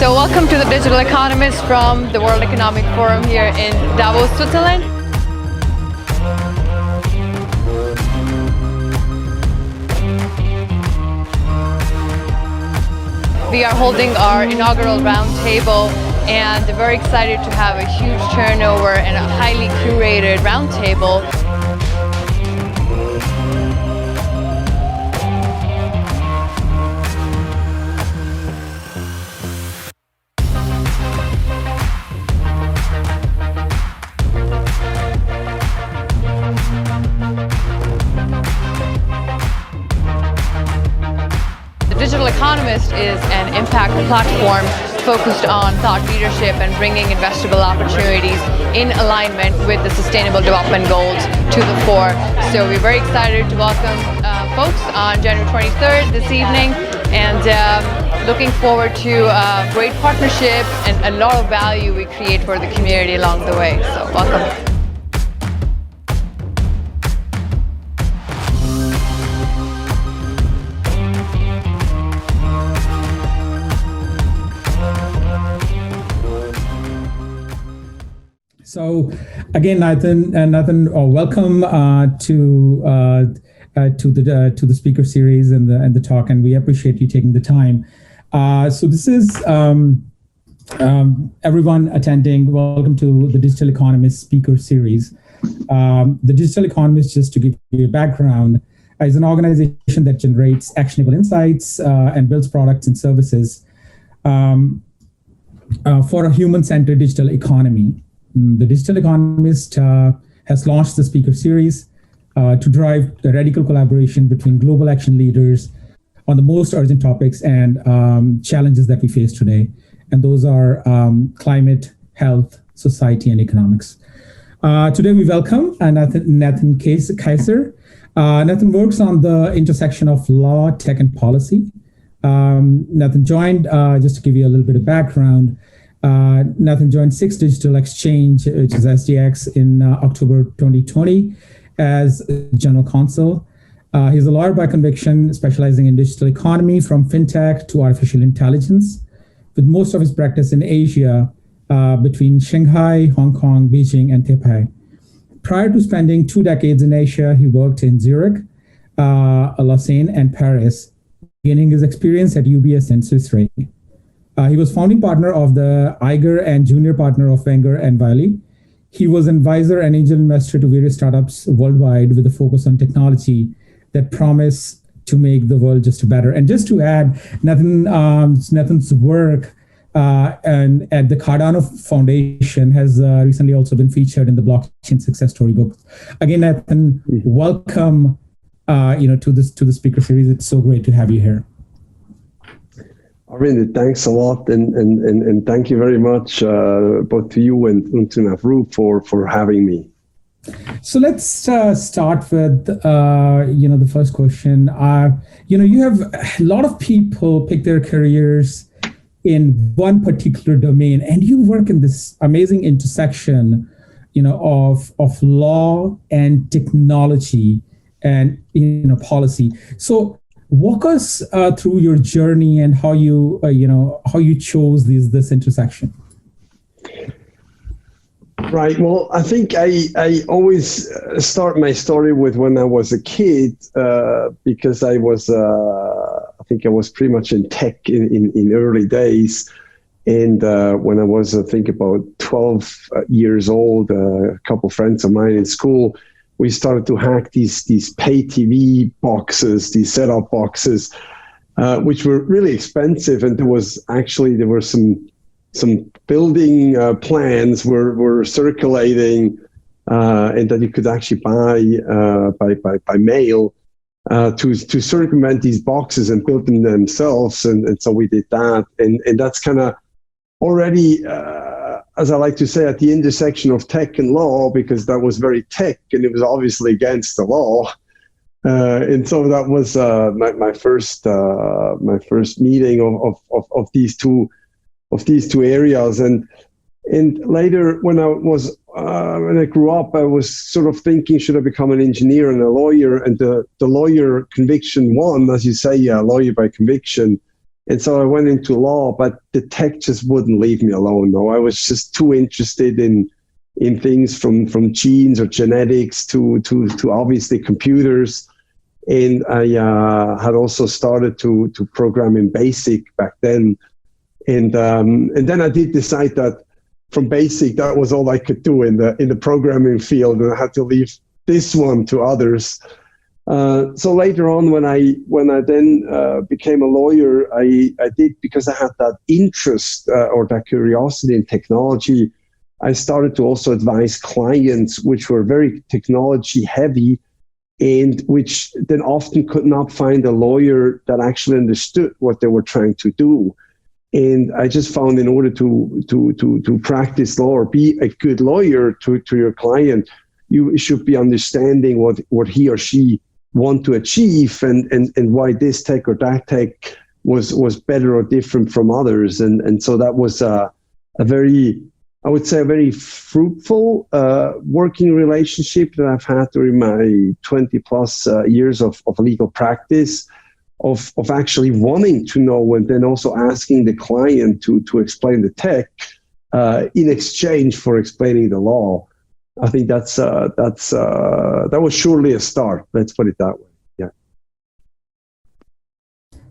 So welcome to the Digital Economist from the World Economic Forum here in Davos, Switzerland. We are holding our inaugural roundtable, and we're very excited to have a huge turnover and a highly curated roundtable. The Digital Economist is an impact platform focused on thought leadership and bringing investable opportunities in alignment with the Sustainable Development Goals to the fore. So we're very excited to welcome folks on January 23rd this evening, and looking forward to great partnership and a lot of value we create for the community along the way. So welcome. So again, Nathan, welcome to the speaker series and the talk, and we appreciate you taking the time. So this is everyone attending. Welcome to the Digital Economist speaker series. The Digital Economist, just to give you a background, is an organization that generates actionable insights and builds products and services for a human-centered digital economy. The Digital Economist has launched the speaker series to drive the radical collaboration between global action leaders on the most urgent topics and challenges that we face today. And those are climate, health, society, and economics. Today we welcome Nathan Kaiser. Nathan works on the intersection of law, tech, and policy. Nathan joined, just to give you a little bit of background, Nathan joined Six Digital Exchange, which is SDX, in October 2020 as General Counsel. He's a lawyer by conviction, specializing in digital economy from fintech to artificial intelligence, with most of his practice in Asia between Shanghai, Hong Kong, Beijing, and Taipei. Prior to spending 2 decades in Asia, he worked in Zurich, Lausanne, and Paris, gaining his experience at UBS and Swiss Re. He was founding partner of the Eiger and junior partner of Wenger and Wiley. He was an advisor and angel investor to various startups worldwide with a focus on technology that promise to make the world just better. And just to add, Nathan's work and at the Cardano Foundation has recently also been featured in the Blockchain Success Story book. Again, Nathan, welcome to the speaker series. It's so great to have you here. Arvinder, thanks a lot, and thank you very much both to you and to Navroop for having me. So let's start with the first question. You have a lot of people pick their careers in one particular domain, and you work in this amazing intersection, of law and technology and policy. So walk us through your journey and how you chose this intersection. Right. Well, I think I always start my story with when I was a kid, because I was pretty much in tech in early days. And when I was, I think, about 12 years old, a couple of friends of mine in school, we started to hack these pay TV boxes, these setup boxes, which were really expensive. And there were some building plans were circulating, and that you could actually buy by mail to circumvent these boxes and build them themselves. And so we did that, and that's kind of already, as I like to say, at the intersection of tech and law, because that was very tech and it was obviously against the law. And so that was my first meeting of these two areas. And later, when I grew up, I was sort of thinking, should I become an engineer and a lawyer? And the lawyer conviction won, as you say, lawyer by conviction. And so I went into law, but the tech just wouldn't leave me alone. No, I was just too interested in things from genes or genetics to obviously computers. And I had also started to program in BASIC back then. And then I did decide that from BASIC, that was all I could do in the programming field, and I had to leave this one to others. So later on, when I then became a lawyer, I did, because I had that interest or that curiosity in technology, I started to also advise clients which were very technology heavy and which then often could not find a lawyer that actually understood what they were trying to do. And I just found, in order to practice law or be a good lawyer to your client, you should be understanding what he or she want to achieve and why this tech or that tech was better or different from others. And so that was a very, I would say, a very fruitful working relationship that I've had during my 20 plus years of legal practice, of actually wanting to know and then also asking the client to explain the tech in exchange for explaining the law. I think that was surely a start. Let's put it that way. Yeah.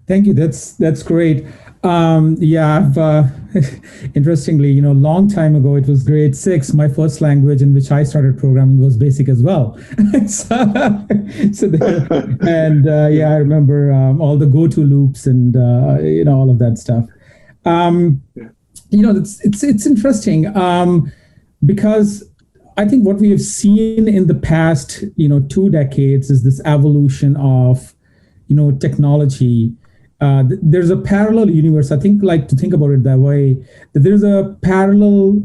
Thank you. That's great. I've interestingly, long time ago, it was grade 6. My first language in which I started programming was BASIC as well. I remember all the go-to loops and all of that stuff. It's interesting because I think what we have seen in the past, 2 decades is this evolution of, technology. There's a parallel universe. I like to think about it that way, that there's a parallel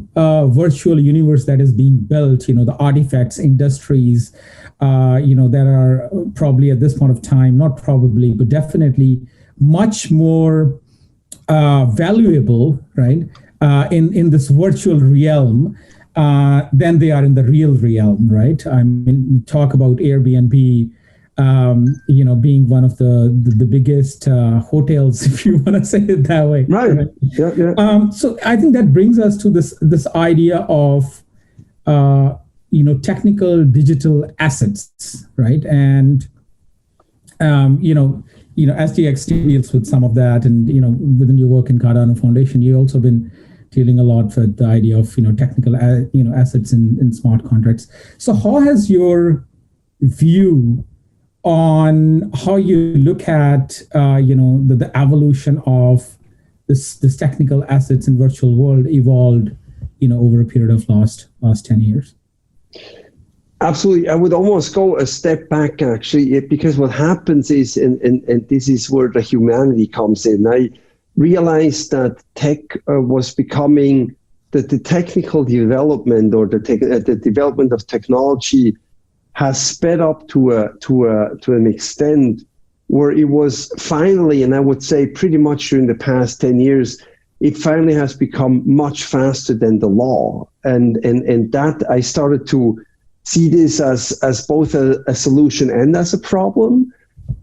virtual universe that is being built, the artifacts, industries, that are probably at this point of time, not probably, but definitely much more valuable, right, in this virtual realm than they are in the real realm, right? I mean, talk about Airbnb, being one of the biggest hotels, if you want to say it that way. Right. Yeah. So I think that brings us to this idea of, technical digital assets, right? And, SDX deals with some of that, and within your work in Cardano Foundation, you've also been dealing a lot with the idea of technical assets in smart contracts. So how has your view on how you look at the evolution of this technical assets in virtual world evolved over a period of last 10 years? Absolutely. I would almost go a step back, actually, because what happens is, and this is where the humanity comes in. I realized that tech was becoming, that the technical development or the development of technology has sped up to an extent where it was finally, and I would say pretty much during the past 10 years, it finally has become much faster than the law. And that I started to see this as both a solution and as a problem.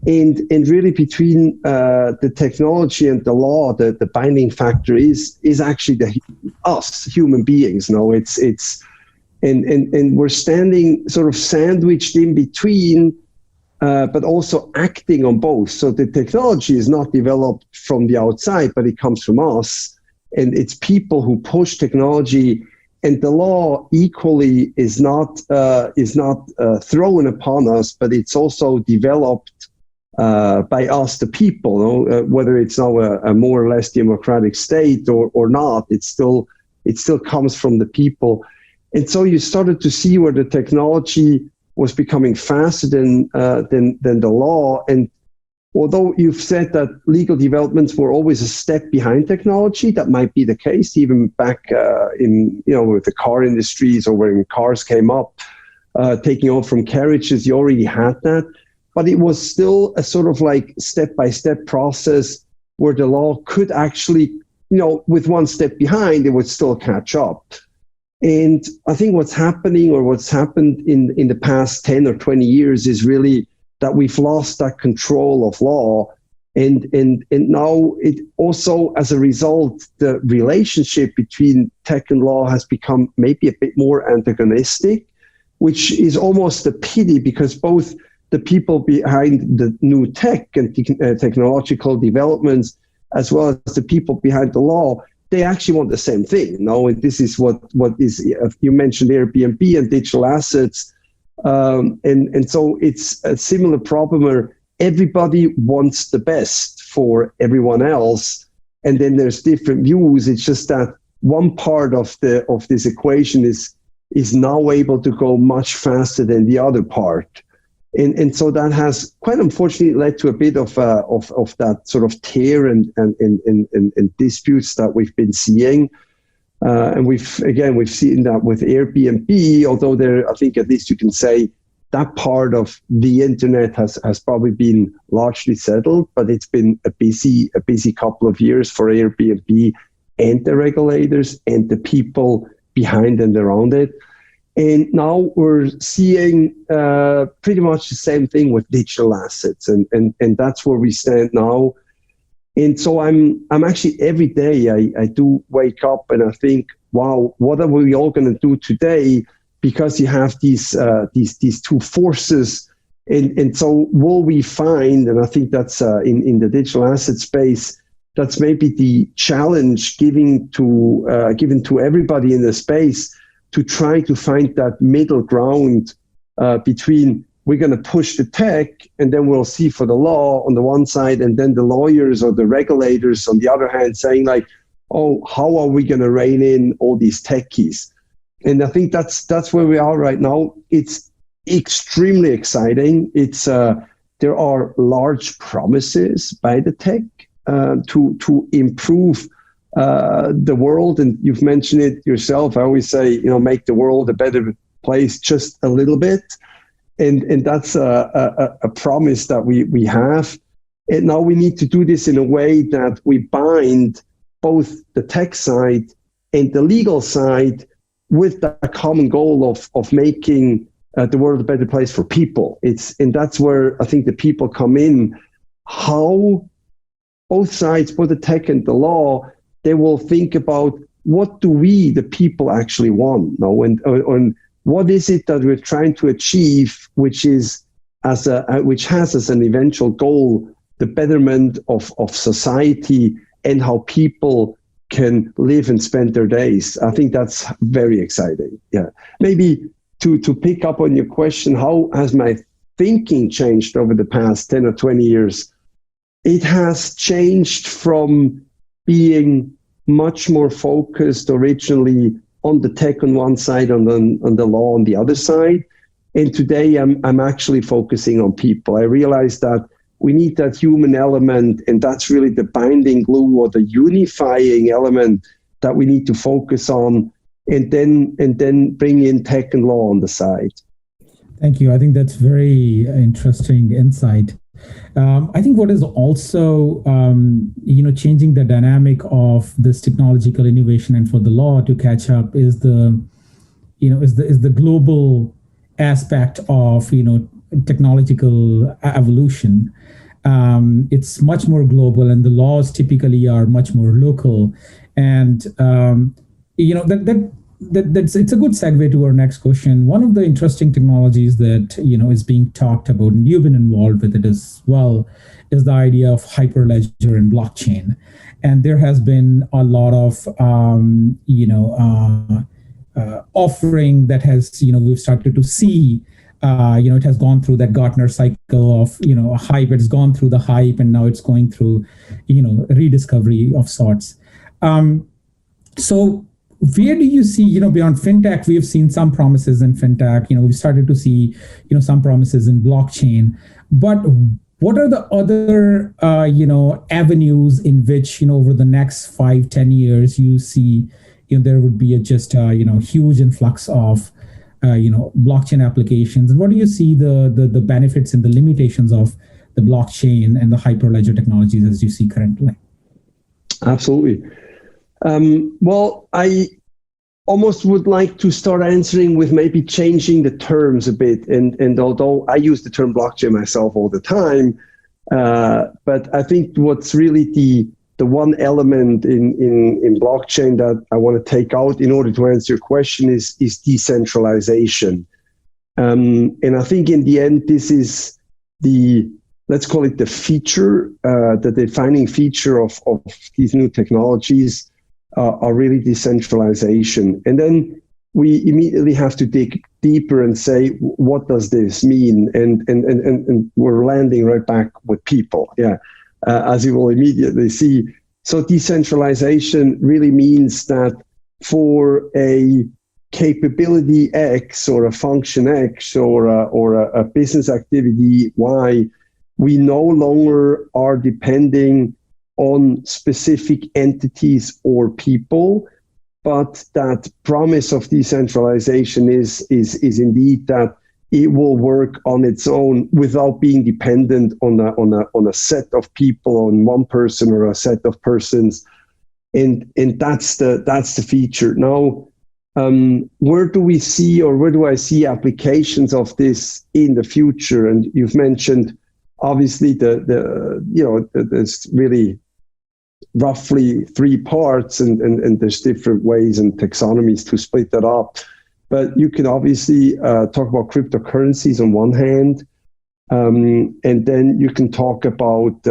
And really between the technology and the law, the binding factor is actually us human beings. And we're standing sort of sandwiched in between, but also acting on both. So the technology is not developed from the outside, but it comes from us. And it's people who push technology. And the law equally is not thrown upon us, but it's also developed by us, the people. Whether it's now a more or less democratic state or not, it still comes from the people. And so you started to see where the technology was becoming faster than the law. And although you've said that legal developments were always a step behind technology, that might be the case even back in with the car industries, or when cars came up, taking off from carriages, you already had that. But it was still a sort of like step-by-step process where the law could actually, with one step behind, it would still catch up. And I think what's happened in the past 10 or 20 years is really that we've lost that control of law, And now it also, as a result, the relationship between tech and law has become maybe a bit more antagonistic, which is almost a pity, because both the people behind the new tech and technological developments, as well as the people behind the law, they actually want the same thing. And this is what is, you mentioned Airbnb and digital assets. And so it's a similar problem where everybody wants the best for everyone else, and then there's different views. It's just that one part of this equation is now able to go much faster than the other part, and so that has quite unfortunately led to a bit of that sort of tear and disputes that we've been seeing. And we've seen that with Airbnb, although I think at least you can say that part of the internet has probably been largely settled, but it's been a busy couple of years for Airbnb and the regulators and the people behind and around it. And now we're seeing pretty much the same thing with digital assets, and that's where we stand now. And so I'm actually every day I do wake up and I think, wow, what are we all going to do today? Because you have these two forces, and so will we find? And I think that's in the digital asset space, that's maybe the challenge given to everybody in the space, to try to find that middle ground between, we're going to push the tech, and then we'll see for the law on the one side, and then the lawyers or the regulators on the other hand saying like, oh, how are we going to rein in all these techies? And I think that's where we are right now. It's extremely exciting. There are large promises by the tech to improve the world, and you've mentioned it yourself. I always say, make the world a better place just a little bit, and that's a promise that we have. And now we need to do this in a way that we bind both the tech side and the legal side with that common goal of making the world a better place for people. And that's where I think the people come in. How both sides, both the tech and the law, they will think about, what do we, the people, actually want now, and what is it that we're trying to achieve, which has as an eventual goal the betterment of society and how people can live and spend their days. I think that's very exciting. Yeah, maybe to pick up on your question, how has my thinking changed over the past 10 or 20 years? It has changed from being much more focused originally on the tech on one side, on the law on the other side. And today I'm actually focusing on people. I realize that we need that human element, and that's really the binding glue or the unifying element that we need to focus on, and then bring in tech and law on the side. Thank you. I think that's very interesting insight. I think what is also changing the dynamic of this technological innovation and for the law to catch up is the global aspect of technological evolution. It's much more global, and the laws typically are much more local. And that's it's a good segue to our next question. One of the interesting technologies that is being talked about, and you've been involved with it as well, is the idea of hyperledger and blockchain. And there has been a lot of offering that has we've started to see. It has gone through that Gartner cycle of hype. It's gone through the hype, and now it's going through rediscovery of sorts. So where do you see, beyond fintech, we have seen some promises in fintech, we've started to see, some promises in blockchain, but what are the other, avenues in which, over the next 5-10 years, you see, there would be a huge influx of, blockchain applications? And what do you see the benefits and the limitations of the blockchain and the hyperledger technologies as you see currently? Absolutely. Well, I almost would like to start answering with maybe changing the terms a bit. And although I use the term blockchain myself all the time, But I think what's really the one element in blockchain that I want to take out in order to answer your question is decentralization. And I think in the end, this is let's call it the feature, the defining feature of these new technologies are really decentralization. And then we immediately have to dig deeper and say, what does this mean? And we're landing right back with people, as you will immediately see. So decentralization really means that for a capability X or a function X or a business activity Y, we no longer are depending on specific entities or people, but that promise of decentralization is indeed that it will work on its own without being dependent on a set of people, on one person or a set of persons, and that's the feature. Now, where do we see, or where do I see applications of this in the future? And you've mentioned obviously there's really roughly three parts, and there's different ways and taxonomies to split that up. But you can obviously talk about cryptocurrencies on one hand, and then you can talk about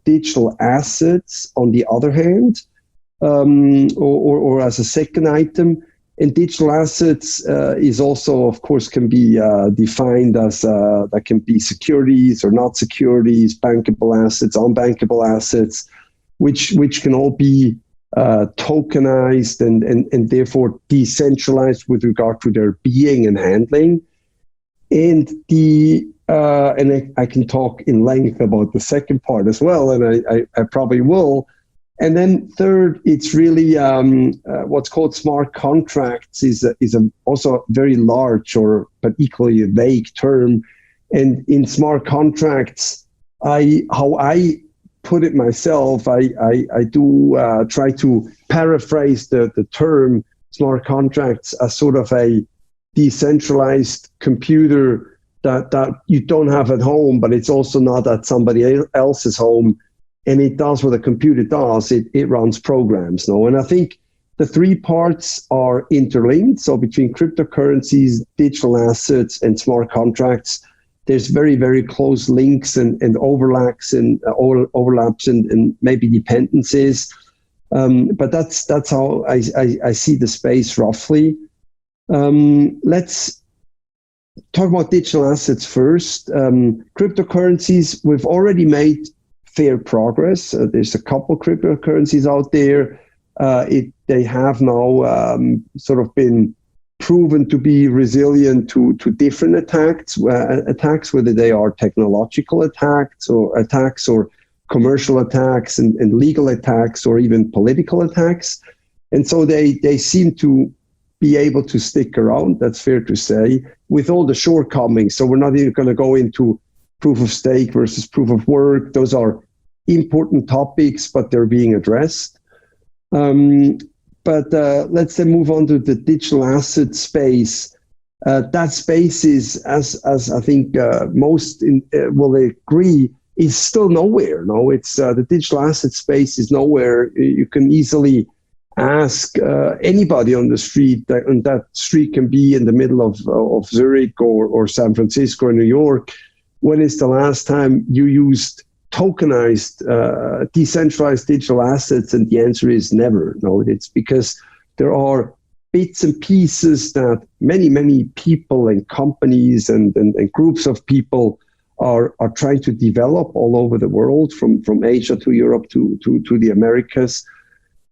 digital assets on the other hand, or as a second item. And digital assets is also, of course, can be defined as that can be securities or not securities, bankable assets, unbankable assets, which can all be tokenized and therefore decentralized with regard to their being and handling. And I can talk in length about the second part as well, and I probably will. And then third, it's really what's called smart contracts is also very large but equally a vague term. And in smart contracts, how I put it myself, I do try to paraphrase the term smart contracts as sort of a decentralized computer that you don't have at home, but it's also not at somebody else's home. And it does what a computer does. It runs programs. And I think the three parts are interlinked. So between cryptocurrencies, digital assets, and smart contracts, there's very, very close links and overlaps and maybe dependencies. But that's how I see the space roughly. Let's talk about digital assets first. Cryptocurrencies, we've already made fair progress. There's a couple cryptocurrencies out there. They have now sort of been proven to be resilient to different attacks, whether they are technological attacks or commercial attacks and legal attacks or even political attacks. And so they seem to be able to stick around, that's fair to say, with all the shortcomings. So we're not even going to go into proof of stake versus proof of work. Those are important topics, but they're being addressed. But let's then move on to the digital asset space. That space is, as I think most will agree, is still nowhere. No, it's the digital asset space is nowhere. You can easily ask anybody on the street, and that street can be in the middle of Zurich or San Francisco or New York. When is the last time you used tokenized, decentralized digital assets? And the answer is never. No, it's because there are bits and pieces that many people and companies and groups of people are trying to develop all over the world, from Asia to Europe to the Americas.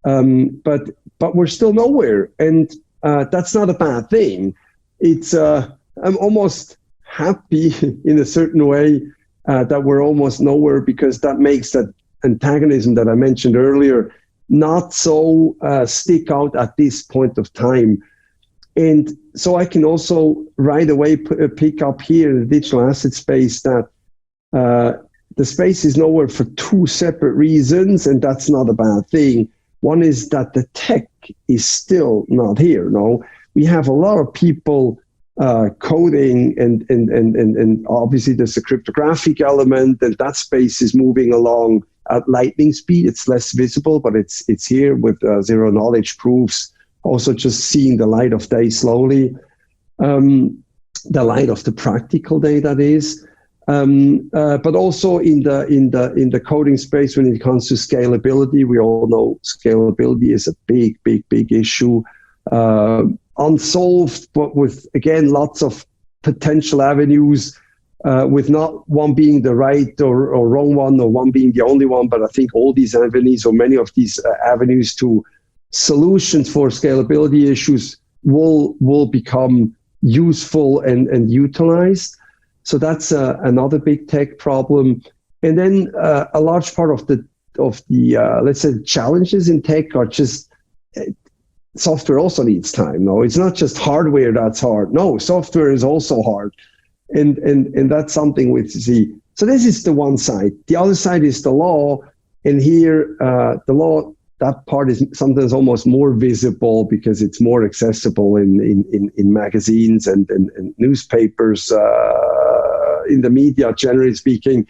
But we're still nowhere, and that's not a bad thing. It's I'm almost happy in a certain way that we're almost nowhere, because that makes that antagonism that I mentioned earlier not so stick out at this point of time. And so I can also right away pick up here in the digital asset space that the space is nowhere for two separate reasons, and that's not a bad thing. One is that the tech is still not here. No, we have a lot of people coding, and obviously there's a cryptographic element, and that space is moving along at lightning speed. It's less visible, but it's here with zero knowledge proofs, also just seeing the light of day slowly, the light of the practical day, that is. But also in the coding space, when it comes to scalability, we all know scalability is a big issue, unsolved, but with, again, lots of potential avenues, with not one being the right or wrong one, or one being the only one. But I think all these avenues, or many of these avenues to solutions for scalability issues, will become useful and utilized. So that's another big tech problem. And then a large part of the let's say challenges in tech are just software also needs time. No, it's not just hardware that's hard. No, software is also hard, and that's something we see. So this is the one side. The other side is the law, and here the law, that part is sometimes almost more visible because it's more accessible in magazines and newspapers. In the media, generally speaking.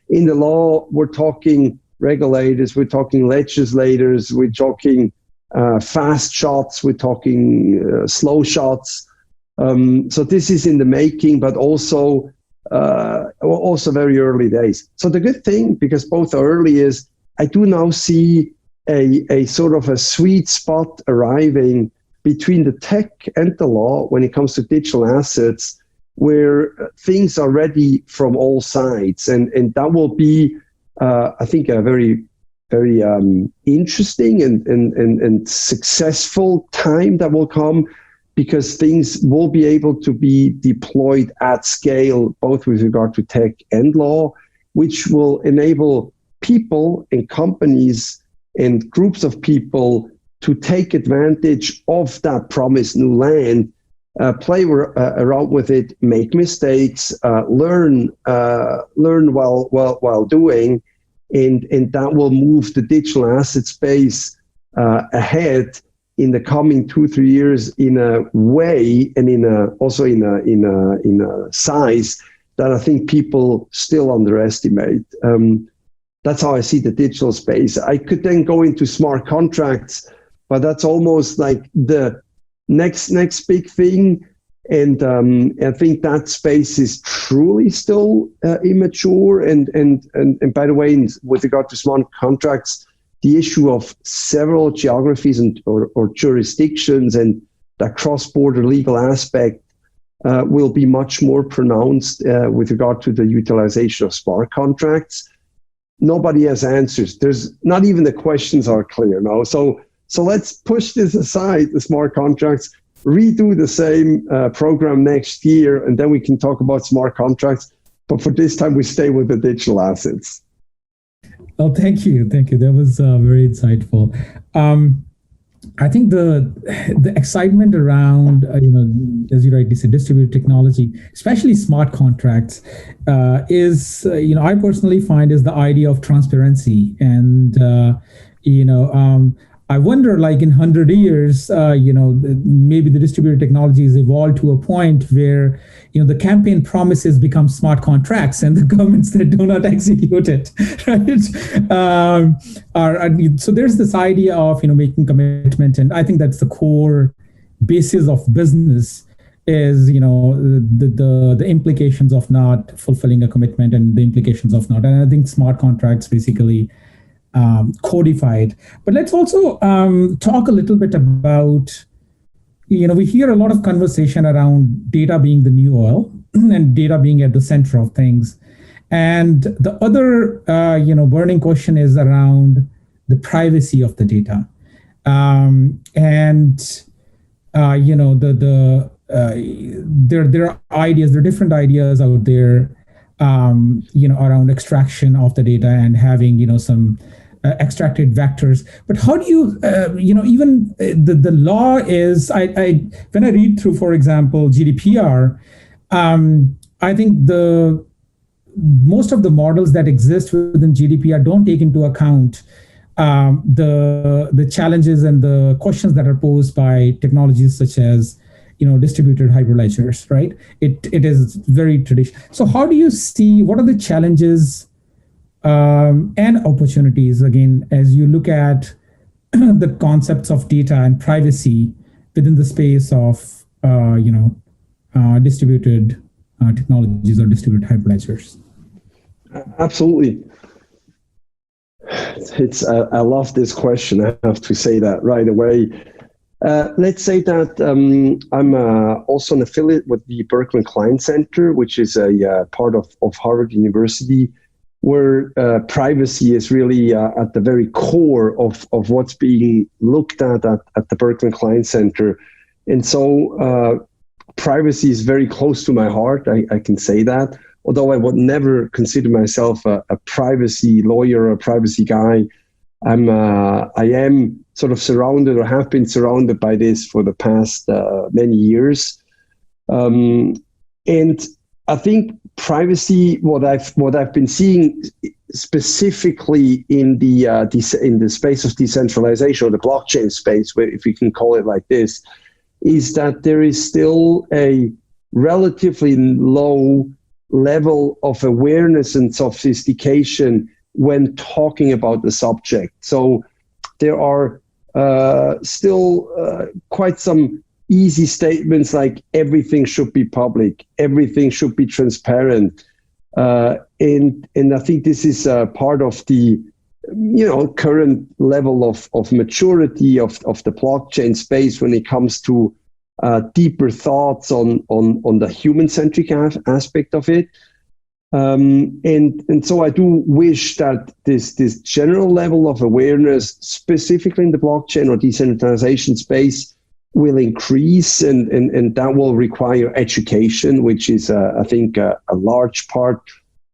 In the law, we're talking regulators, we're talking legislators, we're talking fast shots, we're talking slow shots. So this is in the making, but also very early days. So the good thing, because both are early, is I do now see a sort of a sweet spot arriving between the tech and the law when it comes to digital assets, where things are ready from all sides. And that will be, I think, a very interesting and successful time that will come, because things will be able to be deployed at scale, both with regard to tech and law, which will enable people and companies and groups of people to take advantage of that promised new land, play around with it, make mistakes, learn while doing, and that will move the digital asset space ahead in the coming 2-3 years in a way, and also in a size that I think people still underestimate. That's how I see the digital space. I could then go into smart contracts, but that's almost like the next big thing, and I think that space is truly still immature. And by the way, with regard to smart contracts, the issue of several geographies or jurisdictions and the cross-border legal aspect will be much more pronounced with regard to the utilization of smart contracts. Nobody has answers. There's not even the questions are clear now. So let's push this aside, the smart contracts, redo the same program next year, and then we can talk about smart contracts. But for this time, we stay with the digital assets. Well, thank you. That was very insightful. I think the excitement around, as you rightly said, distributed technology, especially smart contracts, is, I personally find is the idea of transparency. And, I wonder, like in 100 years, maybe the distributed technologies evolve to a point where, the campaign promises become smart contracts, and the governments that do not execute it, right? So there's this idea of, making commitment, and I think that's the core basis of business is, the implications of not fulfilling a commitment and the implications of not. And I think smart contracts basically codified. But let's also talk a little bit about, we hear a lot of conversation around data being the new oil and data being at the center of things. And the other, burning question is around the privacy of the data. There are ideas, there are different ideas out there, around extraction of the data and having, some extracted vectors. But how do you, even the law is, when I read through, for example, GDPR, I think most of the models that exist within GDPR don't take into account the challenges and the questions that are posed by technologies such as distributed hyperledgers, right? It is very traditional. So how do you see, what are the challenges and opportunities, again, as you look at the concepts of data and privacy within the space of distributed technologies or distributed hyperledgers? Absolutely. I love this question. I have to say that right away. Let's say that I'm also an affiliate with the Berkman Klein Center, which is a part of Harvard University, where privacy is really at the very core of what's being looked at the Berkman Klein Center. And so privacy is very close to my heart, I can say that. Although I would never consider myself a privacy lawyer or a privacy guy, I am sort of surrounded, or have been surrounded by this for the past many years. And I think privacy, what I've been seeing specifically in the space of decentralization, or the blockchain space, if we can call it like this, is that there is still a relatively low level of awareness and sophistication when talking about the subject. So there are still quite some easy statements like everything should be public, everything should be transparent. And I think this is part of the current level of maturity of the blockchain space when it comes to deeper thoughts on the human-centric aspect of it. And so I do wish that this general level of awareness, specifically in the blockchain or decentralization space, will increase, and that will require education, which is, I think, a large part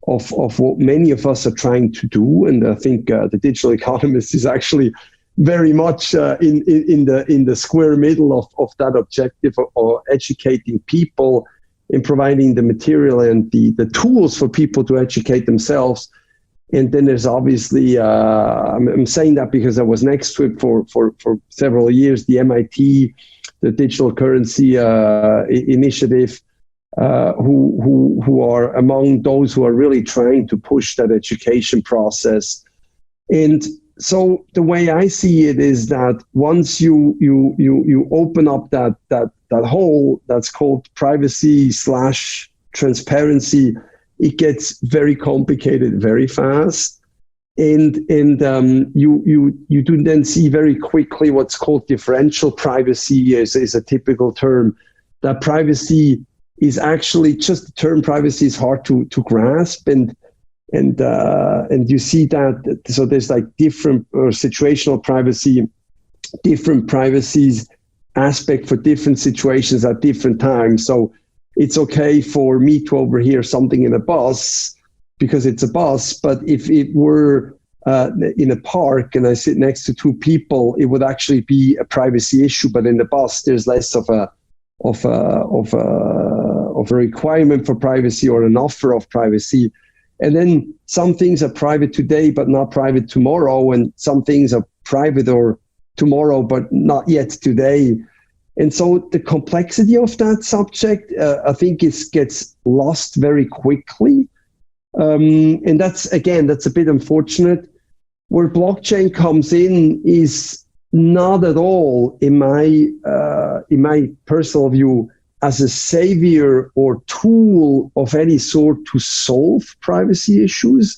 of what many of us are trying to do. And I think the Digital Economist is actually very much in the square middle of that objective, or educating people in providing the material and the tools for people to educate themselves. And then there's obviously, I'm saying that because I was next to it for several years, the MIT, the Digital Currency Initiative, who are among those who are really trying to push that education process. And so the way I see it is that once you open up that hole that's called privacy/transparency, it gets very complicated very fast, and you do then see very quickly what's called differential privacy is a typical term. That privacy is actually, just the term privacy is hard to grasp, and you see that. So there's like different, or situational privacy, different privacies aspect for different situations at different times. So it's okay for me to overhear something in a bus because it's a bus, but if it were in a park and I sit next to two people, it would actually be a privacy issue. But in the bus, there's less of a requirement for privacy, or an offer of privacy. And then some things are private today, but not private tomorrow. And some things are private or tomorrow, but not yet today. And so the complexity of that subject, I think, gets lost very quickly. And that's a bit unfortunate. Where blockchain comes in is not at all, in my personal view, as a savior or tool of any sort to solve privacy issues.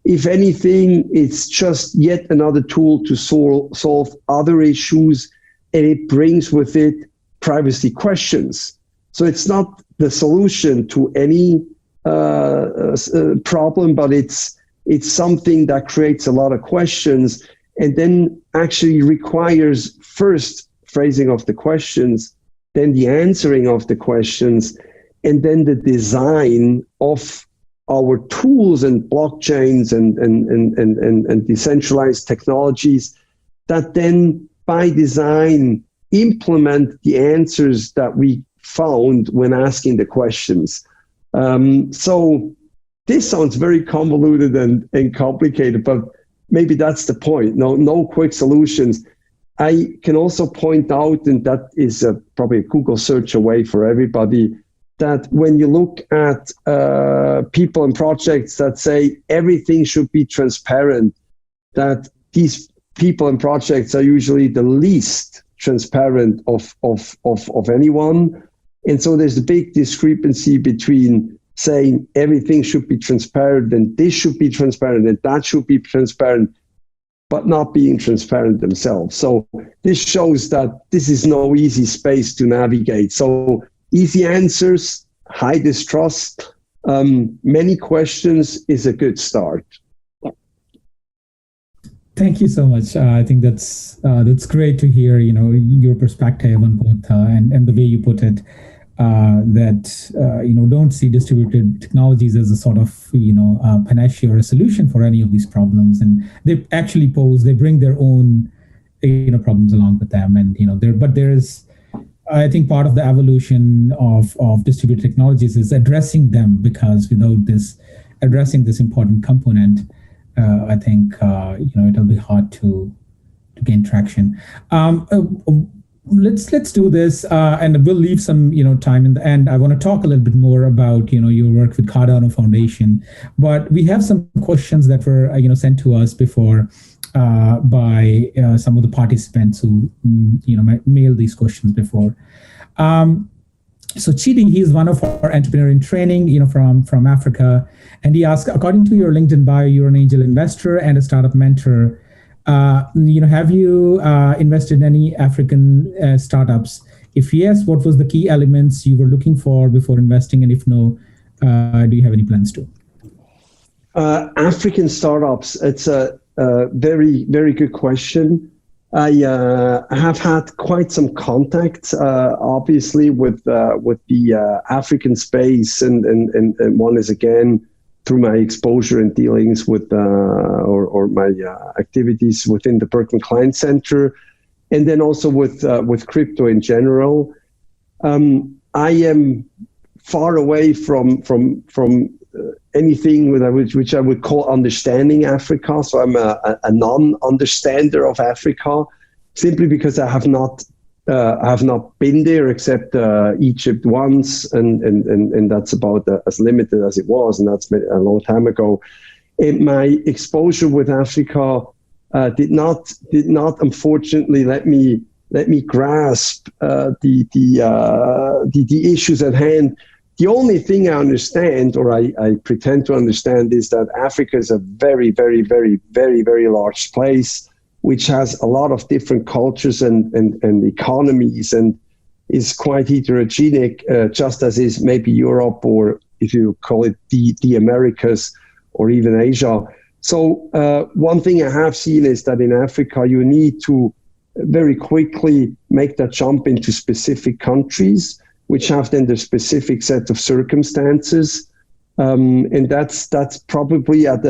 If anything, it's just yet another tool to solve other issues, and it brings with it privacy questions. So it's not the solution to any problem, but it's something that creates a lot of questions, and then actually requires first phrasing of the questions, then the answering of the questions, and then the design of our tools and blockchains and decentralized technologies that then by design implement the answers that we found when asking the questions. So this sounds very convoluted and complicated, but maybe that's the point. No quick solutions. I can also point out, and that is probably a Google search away for everybody, that when you look at people and projects that say everything should be transparent, that these people and projects are usually the least transparent of anyone. And so there's a big discrepancy between saying everything should be transparent and this should be transparent and that should be transparent, but not being transparent themselves. So this shows that this is no easy space to navigate. So easy answers, high distrust, many questions is a good start. Thank you so much. I think that's great to hear. Your perspective on both and the way you put it. That don't see distributed technologies as a sort of panacea or a solution for any of these problems, and they actually they bring their own problems along with them, and there is, I think, part of the evolution of distributed technologies is addressing them, because without addressing this important component, I think it'll be hard to gain traction. Let's do this, and we'll leave some time in the end. I want to talk a little bit more about your work with Cardano Foundation, but we have some questions that were sent to us before by some of the participants who mailed these questions before. So Chidi, he's one of our entrepreneur in training, from Africa, and he asked, according to your LinkedIn bio, you're an angel investor and a startup mentor. Have you invested in any African startups? If yes, what was the key elements you were looking for before investing? And if no, do you have any plans to? African startups, it's a very, very good question. I have had quite some contacts, obviously, with the African space, and one is, again, through my exposure and dealings with or my activities within the Berkman Client Center, and then also with crypto in general. I am far away from anything which I would call understanding Africa. So I'm a non-understander of Africa, simply because I have not been there except Egypt once, and that's about as limited as it was, and that's a long time ago. And my exposure with Africa did not unfortunately let me grasp the issues at hand. The only thing I understand, or I pretend to understand, is that Africa is a very, very, very, very, very large place, which has a lot of different cultures and economies, and is quite heterogeneous, just as is maybe Europe, or if you call it the Americas, or even Asia. So one thing I have seen is that in Africa, you need to very quickly make that jump into specific countries, which have then their specific set of circumstances. And that's probably at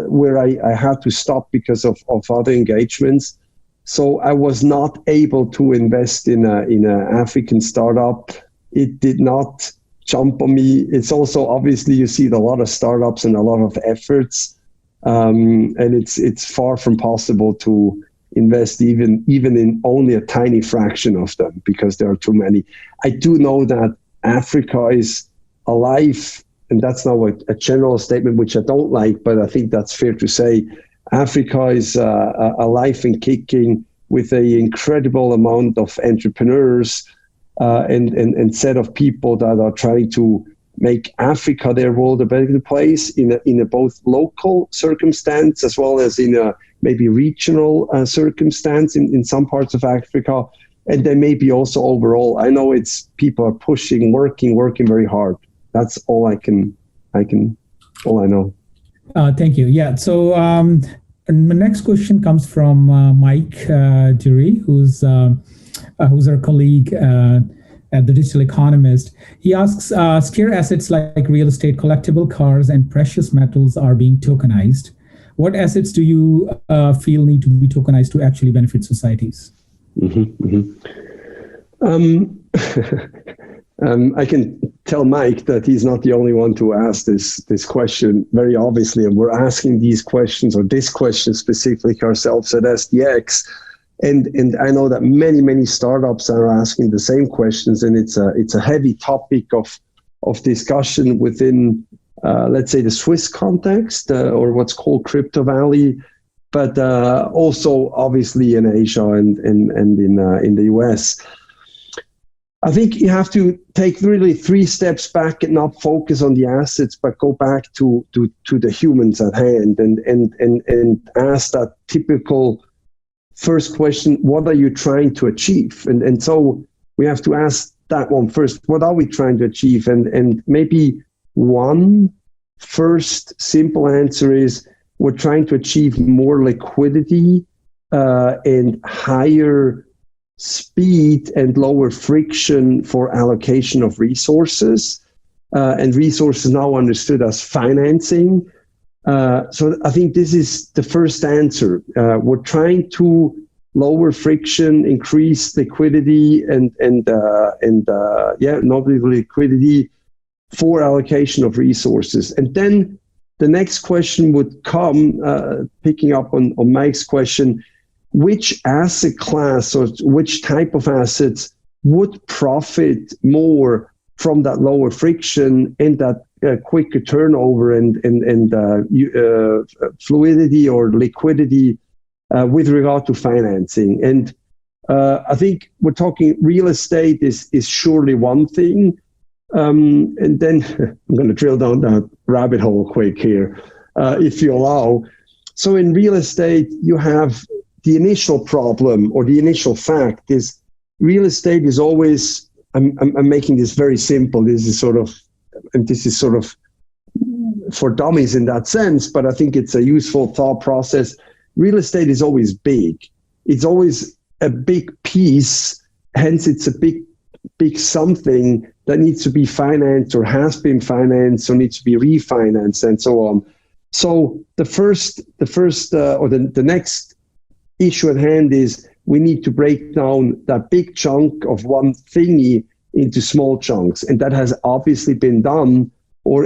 where I had to stop because of other engagements. So I was not able to invest in an African startup. It did not jump on me. It's also, obviously, you see a lot of startups and a lot of efforts, and it's far from possible to invest even in only a tiny fraction of them, because there are too many. I do know that Africa is alive, and that's now a general statement which I don't like, but I think that's fair to say. Africa is alive and kicking with an incredible amount of entrepreneurs and set of people that are trying to make Africa, their world, a better place in a both local circumstance as well as in a maybe regional circumstance in some parts of Africa, and then maybe also overall. I know people are pushing, working very hard. That's all I know. Thank you. Yeah. So the next question comes from Mike Dury, who's our colleague at the Digital Economist. He asks, scarce assets like real estate, collectible cars, and precious metals are being tokenized. What assets do you feel need to be tokenized to actually benefit societies? I can tell Mike that he's not the only one to ask this question, very obviously, and we're asking these questions, or this question specifically, ourselves at SDX. And I know that many startups are asking the same questions, and it's a heavy topic of discussion within, let's say, the Swiss context, or what's called Crypto Valley, but also obviously in Asia and in the US. I think you have to take really 3 steps back and not focus on the assets, but go back to the humans at hand and ask that typical first question: what are you trying to achieve? And so we have to ask that one first. What are we trying to achieve? And maybe one first simple answer is we're trying to achieve more liquidity and higher speed and lower friction for allocation of resources, and resources now understood as financing. So I think this is the first answer. We're trying to lower friction, increase liquidity, and not liquidity for allocation of resources. And then the next question would come, picking up on Mike's question: which asset class or which type of assets would profit more from that lower friction and that quicker turnover and fluidity or liquidity with regard to financing? And I think we're talking real estate is surely one thing. And then I'm going to drill down that rabbit hole quick here, if you allow. So in real estate, you have the initial problem, or the initial fact is, real estate is always, I'm making this very simple. This is sort of for dummies in that sense, but I think it's a useful thought process. Real estate is always big. It's always a big piece. Hence, it's a big something that needs to be financed or has been financed or needs to be refinanced and so on. So the next issue at hand is we need to break down that big chunk of one thingy into small chunks, and that has obviously been done, or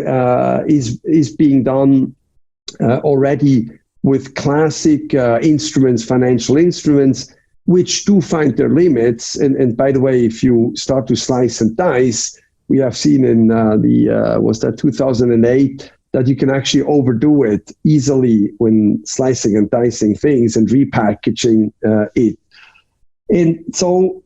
is being done already with classic instruments, financial instruments, which do find their limits. And by the way, if you start to slice and dice, we have seen in was that 2008, that you can actually overdo it easily when slicing and dicing things and repackaging it. And so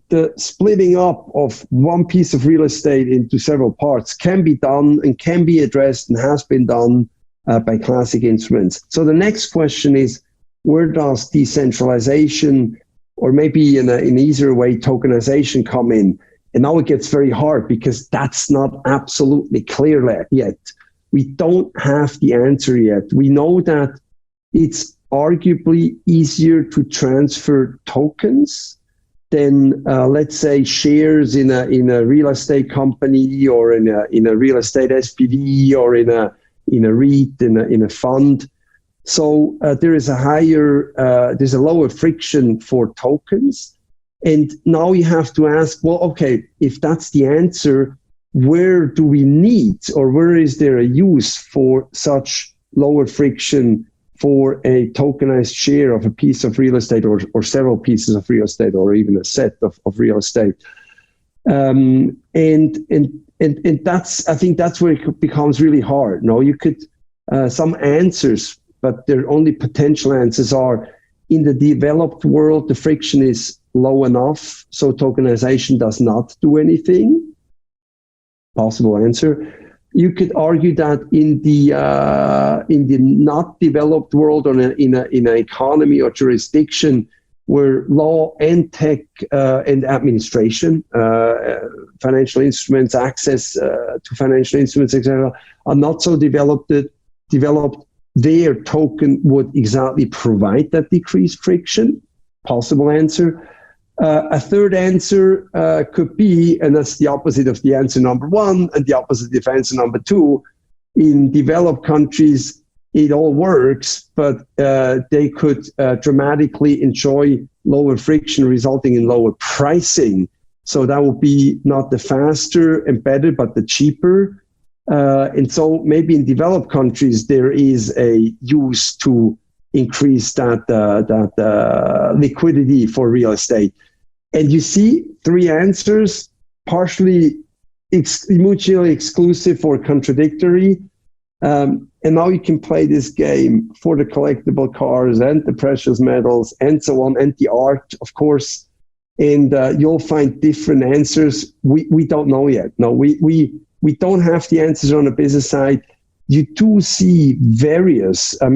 the splitting up of one piece of real estate into several parts can be done and can be addressed and has been done by classic instruments. So the next question is, where does decentralization, or maybe in an easier way, tokenization, come in? And now it gets very hard because that's not absolutely clear yet. We don't have the answer yet. We know that it's arguably easier to transfer tokens than, let's say, shares in a real estate company, or in a real estate SPV, or in a REIT, in a fund. So there's a lower friction for tokens. And now you have to ask, well, okay, if that's the answer, where do we need, or where is there a use for such lower friction for a tokenized share of a piece of real estate, or several pieces of real estate, or even a set of real estate? And that's, I think that's where it becomes really hard. No, you could, some answers, but their only potential answers are, in the developed world, the friction is low enough, so tokenization does not do anything. Possible answer. You could argue that in the not developed world, or in an economy or jurisdiction where law and tech and administration, financial instruments, access to financial instruments, etc., are not so developed, their token would exactly provide that decreased friction. Possible answer. A third answer could be, and that's the opposite of the answer number one and the opposite of answer number two, in developed countries, it all works, but they could dramatically enjoy lower friction, resulting in lower pricing. So that would be not the faster and better, but the cheaper. And so maybe in developed countries, there is a use to increase that liquidity for real estate. And you see three answers, partially mutually exclusive or contradictory. And now you can play this game for the collectible cars and the precious metals and so on, and the art, of course. And you'll find different answers. We don't know yet. No, we don't have the answers on the business side. You do see various, I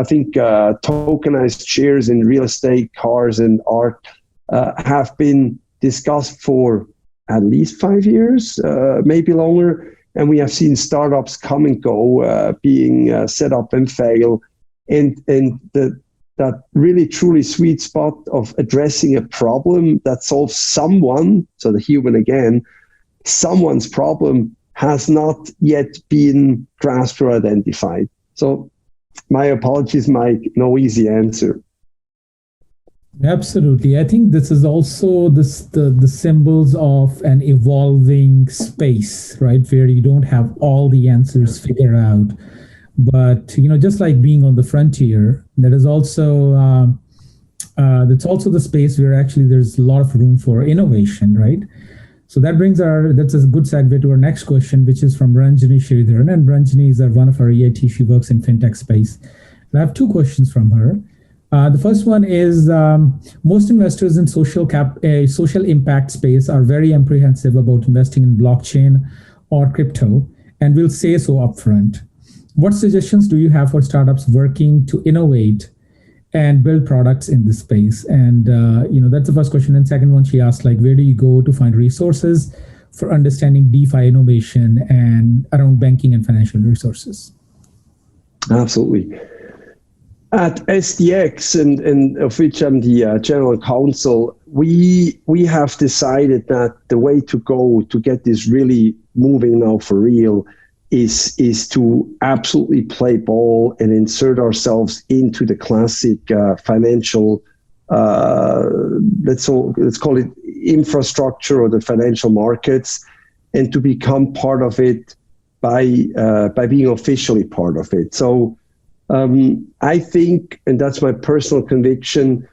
think tokenized shares in real estate, cars, and art have been discussed for at least 5 years, maybe longer. And we have seen startups come and go, being set up and fail. And that really truly sweet spot of addressing a problem that solves someone, so the human again, someone's problem has not yet been grasped or identified. So my apologies, Mike, no easy answer. Absolutely. I think this is also the symbols of an evolving space, right? Where you don't have all the answers figured out. But, just like being on the frontier, there is also, that's also the space where actually there's a lot of room for innovation, right? So that's a good segue to our next question, which is from Ranjani Sridharan. And Ranjani is one of our EIT. She works in fintech space. And I have two questions from her. The first one is, most investors in social impact space are very apprehensive about investing in blockchain or crypto, and will say so upfront. What suggestions do you have for startups working to innovate and build products in this space? And that's the first question. And second one, she asked, where do you go to find resources for understanding DeFi innovation and around banking and financial resources? Absolutely. At SDX, and of which I'm the General Counsel, we have decided that the way to go to get this really moving now for real is to absolutely play ball and insert ourselves into the classic financial, let's call it infrastructure or the financial markets, and to become part of it by being officially part of it. So I think, and that's my personal conviction,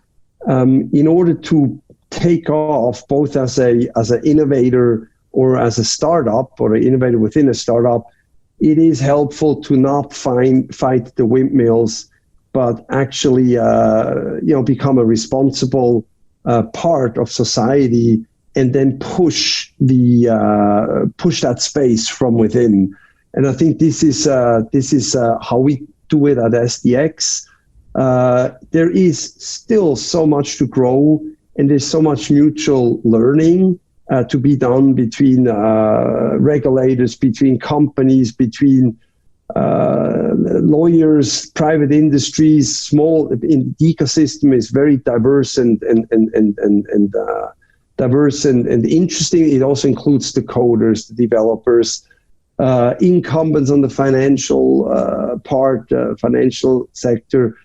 in order to take off both as an innovator or as a startup or an innovator within a startup, it is helpful to not fight the windmills, but actually become a responsible part of society, and then push that space from within. And I think this is how we do it at SDX. There is still so much to grow, and there's so much mutual learning to be done between regulators, between companies, between lawyers, private industries, small. The ecosystem is very diverse and diverse and interesting. It also includes the coders, the developers, incumbents on the financial financial sector,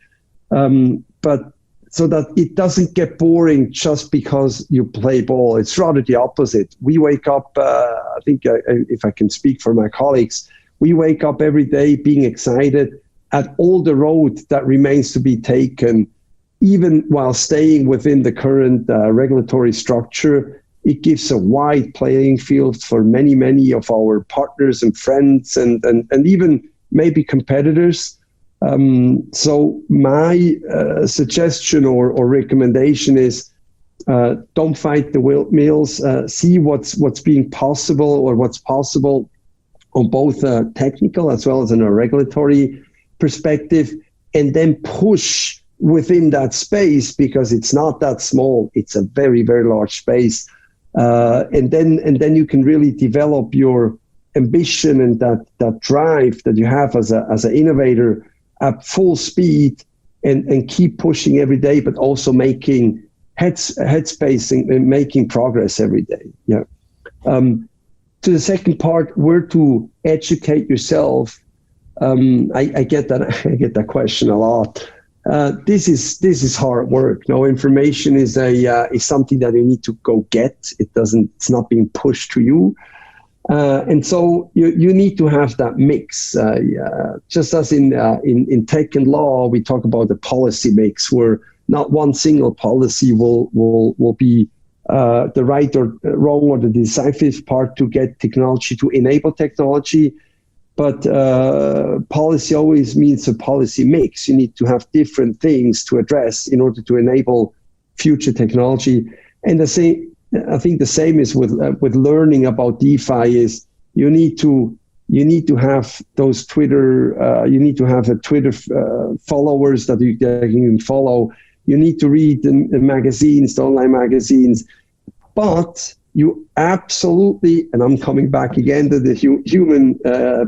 but so that it doesn't get boring just because you play ball. It's rather the opposite. We wake up, I think if I can speak for my colleagues, we wake up every day being excited at all the road that remains to be taken, even while staying within the current regulatory structure. It gives a wide playing field for many, many of our partners and friends and even maybe competitors. So my suggestion or recommendation is don't fight the windmills. See what's being possible or what's possible on both a technical as well as in a regulatory perspective, and then push within that space, because it's not that small. It's a very, very large space. And then you can really develop your ambition and that drive that you have as an innovator at full speed, and keep pushing every day, but also making headspace and making progress every day. Yeah. To the second part, where to educate yourself. I get that question a lot. This is hard work. No, information is something that you need to go get. It's not being pushed to you. And so you need to have that mix. Just as in tech and law, we talk about the policy mix, where not one single policy will be the right or wrong or the decisive part to get technology, to enable technology. But policy always means a policy mix. You need to have different things to address in order to enable future technology. And I think the same is with learning about DeFi. Is you need to have those Twitter. You need to have a Twitter followers that you can follow. You need to read the magazines, the online magazines. But you absolutely, and I'm coming back again to the human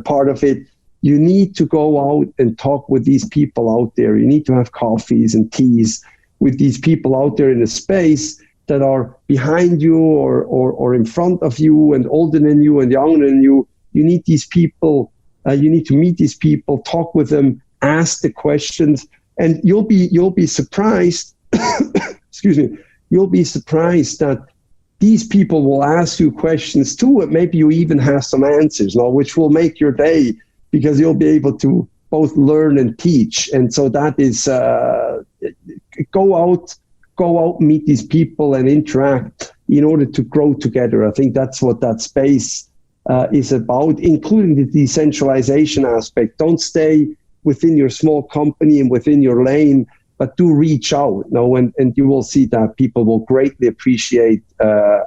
part of it, you need to go out and talk with these people out there. You need to have coffees and teas with these people out there in the space that are behind you or in front of you and older than you and younger than you. You need these people, you need to meet these people, talk with them, ask the questions, and you'll be surprised, excuse me, you'll be surprised that these people will ask you questions too, and maybe you even have some answers now, which will make your day, because you'll be able to both learn and teach. And so that is, go out, meet these people and interact in order to grow together. I think that's what that space is about, including the decentralization aspect. Don't stay within your small company and within your lane, but do reach out, and you will see that people will greatly appreciate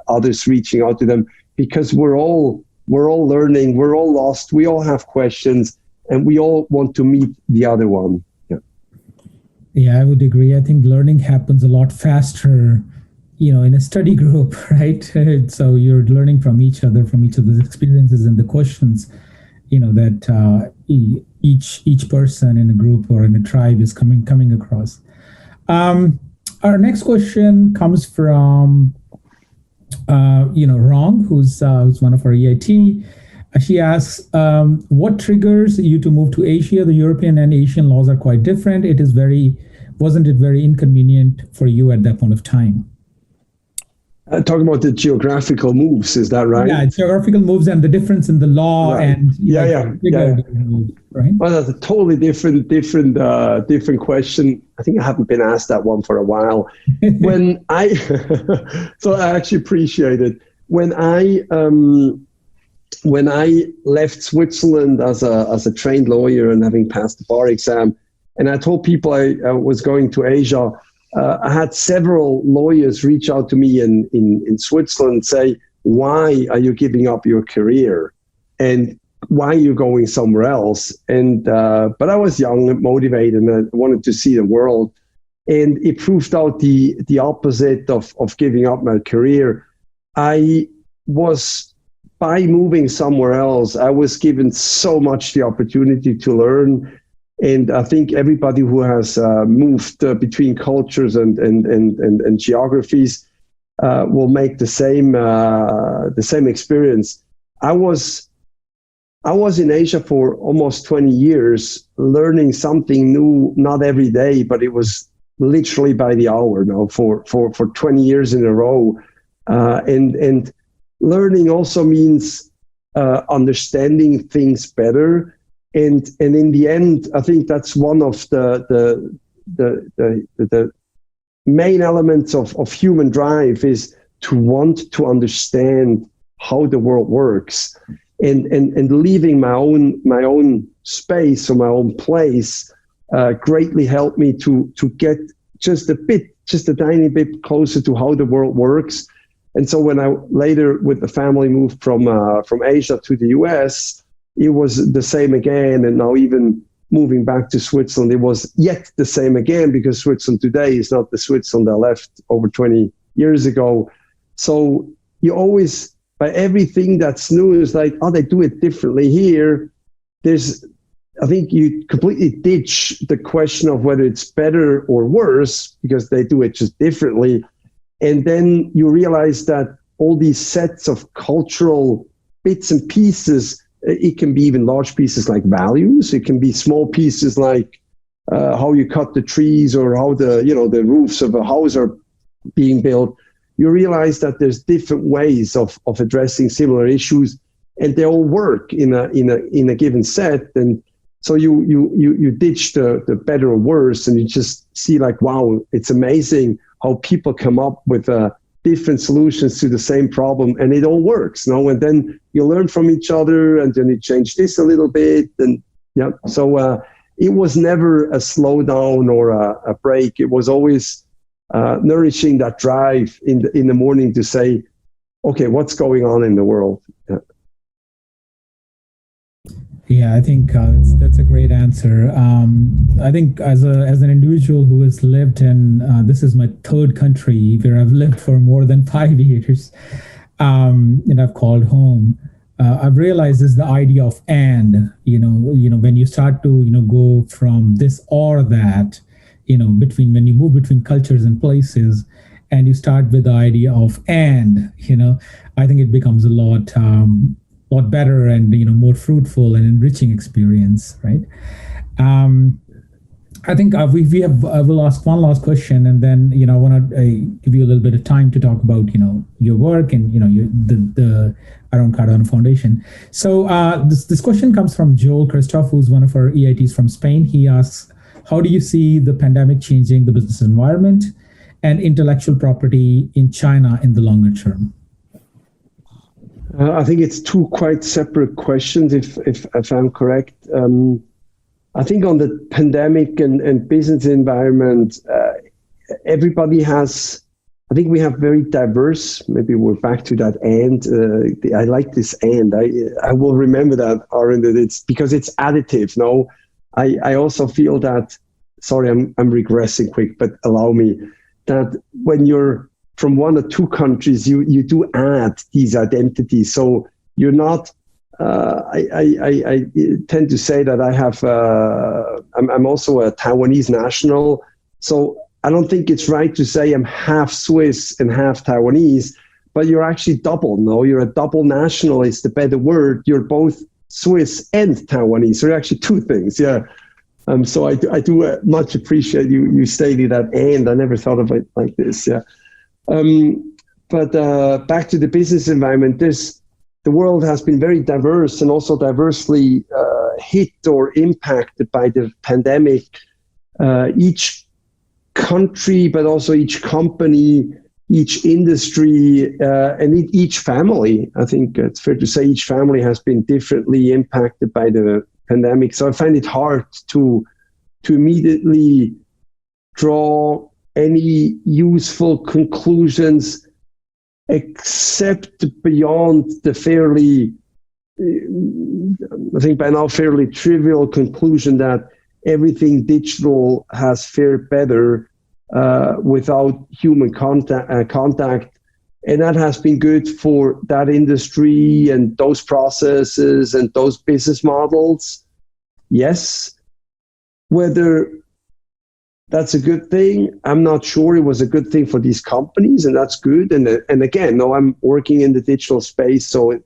others reaching out to them, because we're all learning, we're all lost, we all have questions, and we all want to meet the other one. Yeah, I would agree. I think learning happens a lot faster, in a study group, right? So you're learning from each other's experiences and the questions, that each person in a group or in a tribe is coming across. Our next question comes from, Rong, who's one of our EIT. She asks, what triggers you to move to Asia? The European and Asian laws are quite different. Wasn't it very inconvenient for you at that point of time? Talking about the geographical moves, is that right? Yeah, geographical moves and the difference in the law, right. And right. Well, that's a totally different question. I think I haven't been asked that one for a while. So I actually appreciate it. When I left Switzerland as a trained lawyer and having passed the bar exam, and I told people I was going to Asia, I had several lawyers reach out to me in Switzerland and say, why are you giving up your career? And why are you going somewhere else? And but I was young and motivated, and I wanted to see the world. And it proved out the opposite of giving up my career. By moving somewhere else, I was given so much the opportunity to learn. And I think everybody who has moved between cultures and geographies will make the same experience. I was in Asia for almost 20 years, learning something new, not every day, but it was literally by the hour now for 20 years in a row. And learning also means understanding things better. And in the end, I think that's one of the main elements of human drive, is to want to understand how the world works, and leaving my own space or my own place greatly helped me to get just a tiny bit closer to how the world works. And so when I later with the family moved from Asia to the US, it was the same again. And now even moving back to Switzerland, it was yet the same again, because Switzerland today is not the Switzerland I left over 20 years ago. So you always, by everything that's new, is like, oh, they do it differently here. I think you completely ditch the question of whether it's better or worse, because they do it just differently. And then you realize that all these sets of cultural bits and pieces, it can be even large pieces like values. It can be small pieces like how you cut the trees, or how the roofs of a house are being built. You realize that there's different ways of addressing similar issues, and they all work in a given set. And so you ditch the better or worse, and you just see like, wow, it's amazing how people come up with different solutions to the same problem, and it all works. And then you learn from each other, and then you change this a little bit, and yeah. So it was never a slowdown or a break. It was always nourishing that drive in the morning to say, okay, what's going on in the world? Yeah. Yeah, I think that's a great answer. I think as an individual who has lived in, this is my third country where I've lived for more than 5 years, and I've called home. I've realized is the idea of and, when you start to, go from this or that, when you move between cultures and places, and you start with the idea of and, I think it becomes a lot better and more fruitful and enriching experience, right? I think we'll ask one last question, and then I want to give you a little bit of time to talk about your work and the Around Cardano Foundation. So this question comes from Joel Christoph, who's one of our EITs from Spain. He asks, how do you see the pandemic changing the business environment and intellectual property in China in the longer term? I think it's two quite separate questions, if I'm correct. I think on the pandemic and business environment, everybody has, I think we have very diverse, maybe we're back to that and, I like this and, I will remember that, Arvinder, it's because it's additive. No, I also feel that, sorry, I'm regressing quick, but allow me, that when you're from one or two countries, you do add these identities. So you're not, I tend to say that I have, I'm also a Taiwanese national. So I don't think it's right to say I'm half Swiss and half Taiwanese, but you're actually double. No, you're a double national is the better word. You're both Swiss and Taiwanese. So you're actually two things. Yeah. So I do much appreciate you stating that, and I never thought of it like this. Yeah. But back to the business environment, the world has been very diverse and also diversely hit or impacted by the pandemic. Each country, but also each company, each industry, and each family, I think it's fair to say each family has been differently impacted by the pandemic. So I find it hard to immediately draw any useful conclusions except beyond the fairly, I think by now fairly trivial conclusion that everything digital has fared better without human contact. And that has been good for that industry and those processes and those business models. Yes. Whether that's a good thing, I'm not sure. It was a good thing for these companies, and that's good. And again, no, I'm working in the digital space, so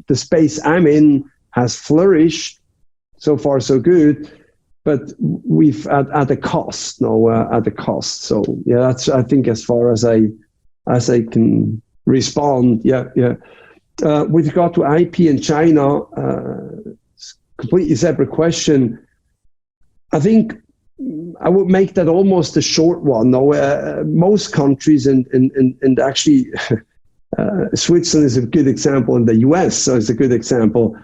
the space I'm in has flourished. So far, so good. But we've at a cost, at a cost. So yeah, that's I think as far as I can respond. Yeah. With regard to IP in China, completely separate question. I think I would make that almost a short one. No, most countries and actually Switzerland is a good example, and the US so is a good example.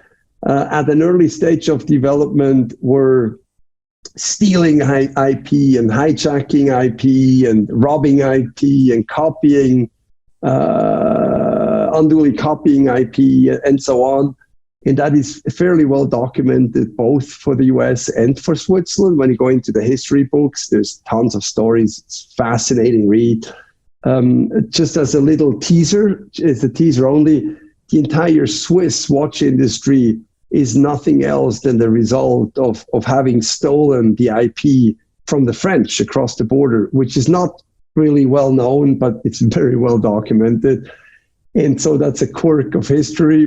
At an early stage of development, were stealing IP and hijacking IP and robbing IP and copying, unduly copying IP and so on. And that is fairly well documented both for the US and for Switzerland. When you go into the history books, there's tons of stories. It's fascinating read. Just as a little teaser, it's a teaser only, the entire Swiss watch industry is nothing else than the result of having stolen the IP from the French across the border, which is not really well known, but it's very well documented. And so that's a quirk of history.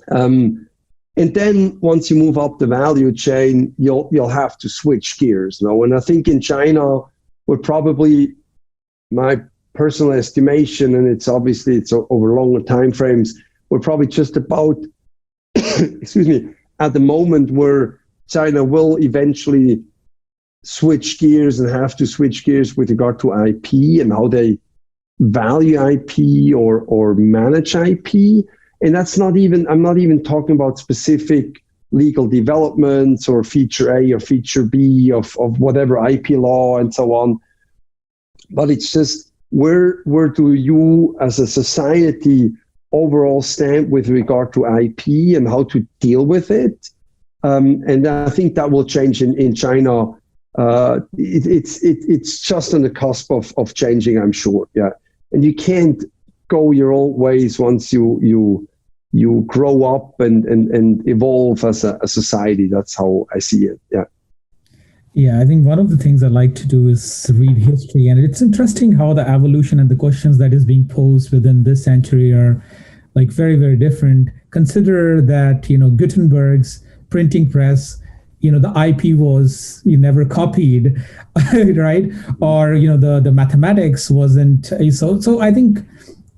And then once you move up the value chain, you'll have to switch gears. And I think in China, we're probably, my personal estimation, and it's over longer time frames, we're probably just about, excuse me, at the moment where China will eventually switch gears and have to switch gears with regard to IP and how they value IP or manage IP. And that's not even, I'm not even talking about specific legal developments or feature A or feature B of whatever IP law and so on. But it's just where do you as a society overall stand with regard to IP and how to deal with it? And I think that will change in China. It's just on the cusp of changing, I'm sure. Yeah, and you can't go your old ways once you grow up and evolve as a society. That's how I see it. Yeah. Yeah, I think one of the things I like to do is read history, and it's interesting how the evolution and the questions that is being posed within this century are like very, very different. Consider that, Gutenberg's printing press, the IP was never copied, right? Or, the mathematics wasn't. So I think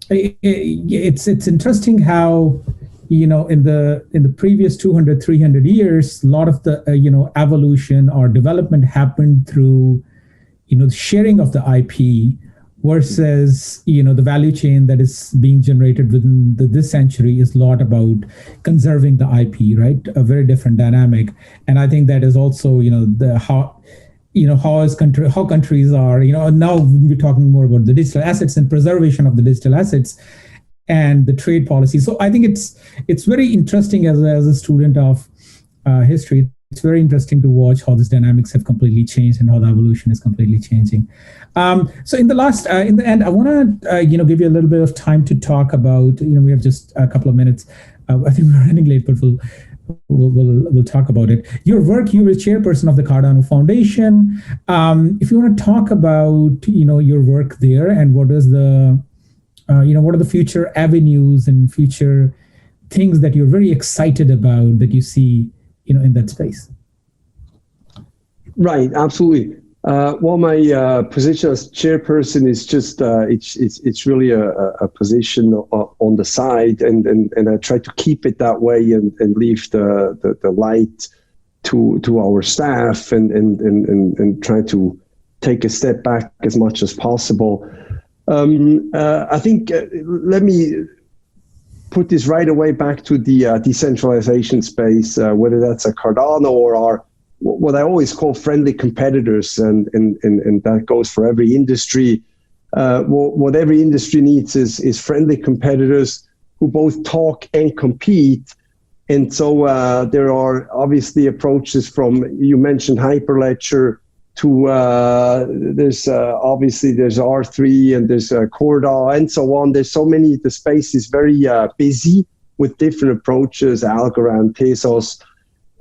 it's interesting how, in the previous 200, 300 years, a lot of the, evolution or development happened through, the sharing of the IP versus, the value chain that is being generated within this century is a lot about conserving the IP, right? A very different dynamic. And I think that is also, how countries are, now we're talking more about the digital assets and preservation of the digital assets and the trade policy. So I think it's very interesting as a student of history. It's very interesting to watch how these dynamics have completely changed and how the evolution is completely changing. So in the end, I want to give you a little bit of time to talk about. We have just a couple of minutes. I think we're running late, but we'll talk about it. Your work, you were chairperson of the Cardano Foundation. If you want to talk about your work there and what is what are the future avenues and future things that you're very excited about that you see in that space? Right, absolutely. Well, my position as chairperson is just it's really a position on the side, and I try to keep it that way and leave the light to our staff and try to take a step back as much as possible. I think let me put this right away back to the decentralization space, whether that's a Cardano or what I always call friendly competitors, and that goes for every industry. What every industry needs is friendly competitors who both talk and compete. And so there are obviously approaches from, you mentioned Hyperledger, to there's R3 and there's Corda and so on. There's so many. The space is very busy with different approaches, Algorand, Tezos,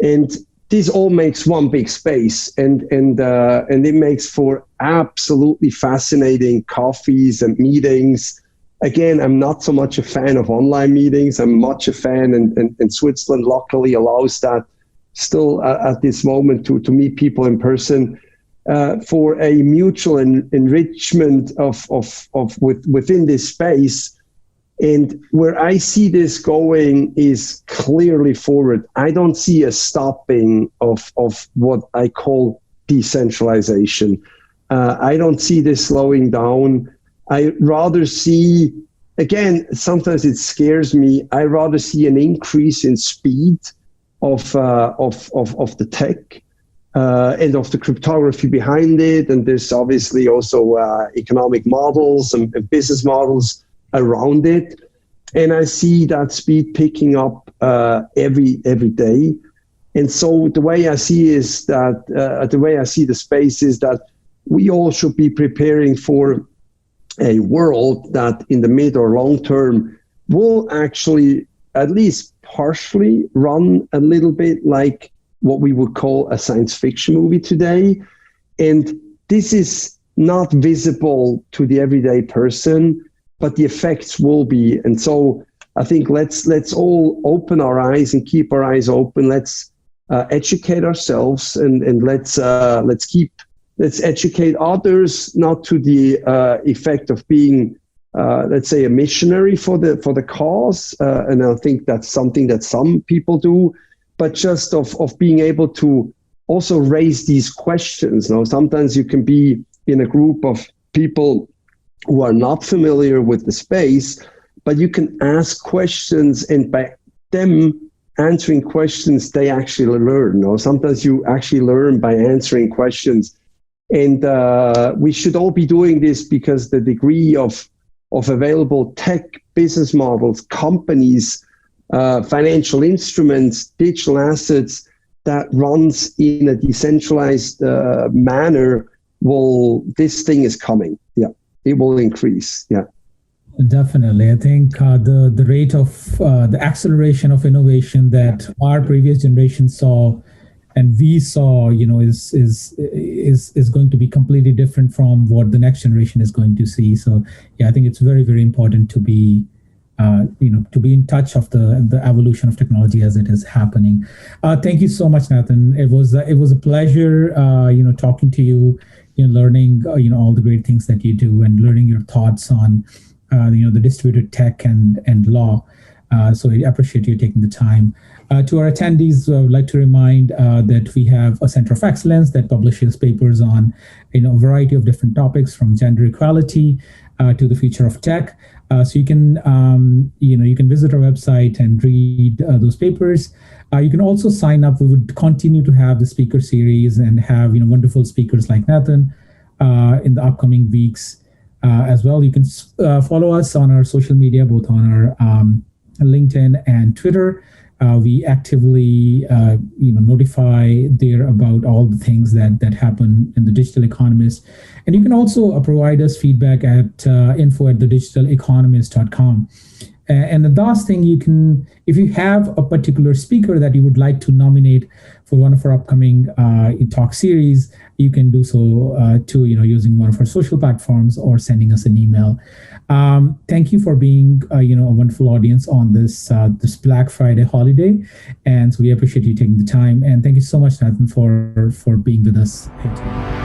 and this all makes one big space, and it makes for absolutely fascinating coffees and meetings. Again, I'm not so much a fan of online meetings. I'm much a fan, and Switzerland luckily allows that still at this moment to meet people in person. For a mutual enrichment within this space. And where I see this going is clearly forward. I don't see a stopping of what I call decentralization. I don't see this slowing down. I rather see, again, sometimes it scares me. I rather see an increase in speed of the tech. And of the cryptography behind it. And there's obviously also economic models and business models around it. And I see that speed picking up every day. And so the way I see is that the way I see the space is that we all should be preparing for a world that in the mid or long term will actually at least partially run a little bit like what we would call a science fiction movie today. And this is not visible to the everyday person, but the effects will be. And so I think let's all open our eyes and keep our eyes open. Let's educate ourselves and let's educate others, not to the effect of being let's say, a missionary for the cause, and I think that's something that some people do. But just of being able to also raise these questions. Now, sometimes you can be in a group of people who are not familiar with the space, but you can ask questions, and by them answering questions, they actually learn. Or sometimes you actually learn by answering questions. And we should all be doing this, because the degree of available tech business models, companies, financial instruments, digital assets that runs in a decentralized manner, this thing is coming. Yeah, it will increase. Yeah. Definitely. I think the rate of the acceleration of innovation that our previous generation saw and we saw, is going to be completely different from what the next generation is going to see. So yeah, I think it's very, very important to be to be in touch of the evolution of technology as it is happening. Thank you so much, Nathan. It was a pleasure, talking to you, learning, all the great things that you do, and learning your thoughts on, the distributed tech and law. So I appreciate you taking the time. To our attendees, I would like to remind that we have a Center of Excellence that publishes papers on, a variety of different topics, from gender equality to the future of tech. So you can, you can visit our website and read those papers. You can also sign up. We would continue to have the speaker series and have, wonderful speakers like Nathan in the upcoming weeks as well. You can follow us on our social media, both on our LinkedIn and Twitter. We actively, notify there about all the things that happen in the Digital Economist. And you can also provide us feedback at info@thedigitaleconomist.com. And the last thing, if you have a particular speaker that you would like to nominate for one of our upcoming talk series, you can do so too, using one of our social platforms or sending us an email. Thank you for being, a wonderful audience on this Black Friday holiday, and so we appreciate you taking the time. And thank you so much, Nathan, for being with us here today.